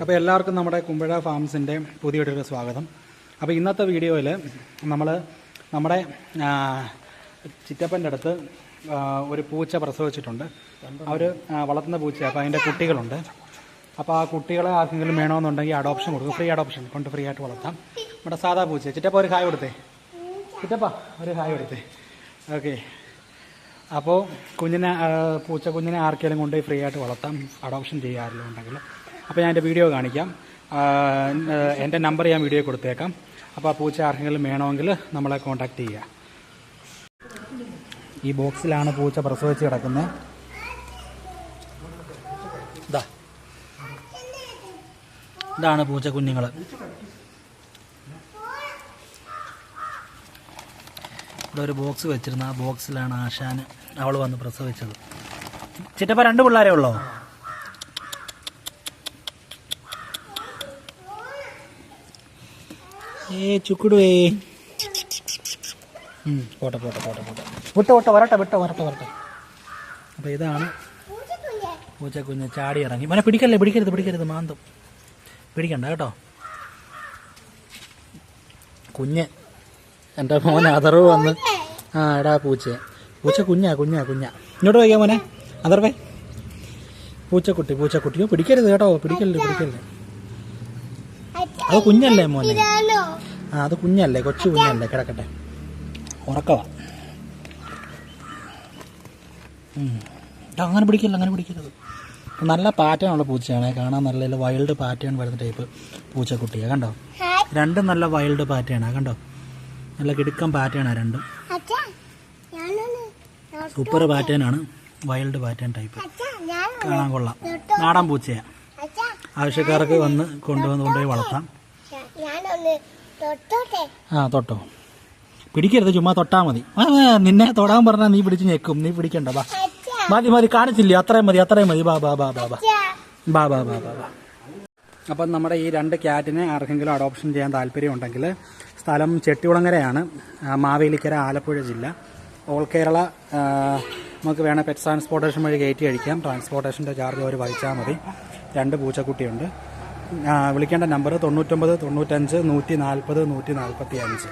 അപ്പോൾ എല്ലാവർക്കും നമ്മുടെ കുമ്പഴ ഫാംസിൻ്റെ പുതിയൊരു സ്വാഗതം. അപ്പോൾ ഇന്നത്തെ വീഡിയോയിൽ നമ്മൾ നമ്മുടെ ചിറ്റപ്പൻ്റെ അടുത്ത് ഒരു പൂച്ച പ്രസവിച്ചിട്ടുണ്ട്. അവർ വളർത്തുന്ന പൂച്ച. അപ്പോൾ അതിൻ്റെ കുട്ടികളുണ്ട്. അപ്പോൾ ആ കുട്ടികളെ ആർക്കെങ്കിലും വേണമെന്നുണ്ടെങ്കിൽ അഡോപ്ഷൻ കൊടുക്കും. ഫ്രീ അഡോപ്ഷൻ കൊണ്ട് ഫ്രീ ആയിട്ട് വളർത്താം. നമ്മുടെ സാധാ പൂച്ച. ചിറ്റപ്പ ഒരു ഹായ് കൊടുത്തേ. ചിറ്റപ്പ ഒരു ഹായ് കൊടുത്തേ. ഓക്കെ. അപ്പോൾ പൂച്ച കുഞ്ഞിനെ ആർക്കെങ്കിലും കൊണ്ട് ഫ്രീ ആയിട്ട് വളർത്താം, അഡോപ്ഷൻ ചെയ്യാറില്ല ഉണ്ടെങ്കിൽ. അപ്പോൾ ഞാൻ എൻ്റെ വീഡിയോ കാണിക്കാം. എൻ്റെ നമ്പർ ഞാൻ വീഡിയോ കൊടുത്തേക്കാം. അപ്പോൾ ആ പൂച്ച ആർക്കെങ്കിലും വേണമെങ്കിൽ നമ്മളെ കോൺടാക്റ്റ് ചെയ്യുക. ഈ ബോക്സിലാണ് പൂച്ച പ്രസവിച്ച് കിടക്കുന്നത്. ഇതാണ് പൂച്ച കുഞ്ഞുങ്ങൾ. ഇവിടെ ഒരു ബോക്സ് വെച്ചിരുന്നു. ആ ബോക്സിലാണ് ആശാന് അവൾ വന്ന് പ്രസവിച്ചത്. ചിറ്റപ്പ 2 പിള്ളേരേ ഉള്ളോ? ചുക്കുടുവേ. പോട്ടെ വരട്ടെ. അപ്പോൾ ഇതാണ് പൂച്ചക്കുഞ്ഞ്. ചാടി ഇറങ്ങി. മോനെ പിടിക്കരുത് മാന്തും. പിടിക്കണ്ട കേട്ടോ. കുഞ്ഞ് എൻ്റെ മോൻ അതർവ് വന്ന് എടാ പൂച്ച കുഞ്ഞാ. ഇങ്ങോട്ട് വയ്ക്കാം മോനെ. അതർവേ പൂച്ചക്കുട്ടിയോ പിടിക്കരുത് കേട്ടോ. പിടിക്കല്ലേ. അത് കുഞ്ഞല്ലേ മോനെ? അത് കുഞ്ഞല്ലേ, കൊച്ചു കുഞ്ഞല്ലേ. കിടക്കട്ടെ, ഉറക്കവാ. അങ്ങനെ പിടിക്കരുത്. നല്ല പാറ്റേൺ ഉള്ള പൂച്ചയാണ്. കാണാൻ നല്ല വൈൽഡ് പാറ്റേൺ വരുന്ന ടൈപ്പ് പൂച്ചക്കുട്ടിയാണ്. കണ്ടോ? രണ്ടും നല്ല വൈൽഡ് പാറ്റേണാണ്. കണ്ടോ? നല്ല കിടുക്കം പാറ്റേണാണ് രണ്ടും. സൂപ്പർ പാറ്റേണാണ്. Wild pattern type. കാണാൻ കൊള്ളാം. നാടൻ പൂച്ചയാണ്. ആവശ്യക്കാർക്ക് വന്ന് കൊണ്ടുപോയി വളർത്താം. തൊട്ടോ. പിടിക്കരുത്, ചുമ്മാ തൊട്ടാ മതി. നിന്നെ തൊടാൻ പറഞ്ഞാൽ നീ പിടിച്ച് ഞെക്കും. നീ പിടിക്കണ്ട. മതി കാണിച്ചില്ലേ? അത്രയും മതി. ബാ. അപ്പം നമ്മുടെ ഈ 2 ക്യാറ്റിനെ ആർക്കെങ്കിലും അഡോപ്ഷൻ ചെയ്യാൻ താല്പര്യം ഉണ്ടെങ്കിൽ സ്ഥലം ചെട്ടികുളങ്ങരയാണ്, മാവേലിക്കര, ആലപ്പുഴ ജില്ല. ഓൾ കേരള നമുക്ക് വേണേൽ പെറ്റ് ട്രാൻസ്പോർട്ടേഷൻ വഴി കയറ്റി അടിക്കാം. ട്രാൻസ്പോർട്ടേഷൻ്റെ ചാർജ് അവർ വഹിച്ചാൽ മതി. 2 പൂച്ചക്കുട്ടിയുണ്ട്. വിളിക്കേണ്ട നമ്പർ 99 95 140 145.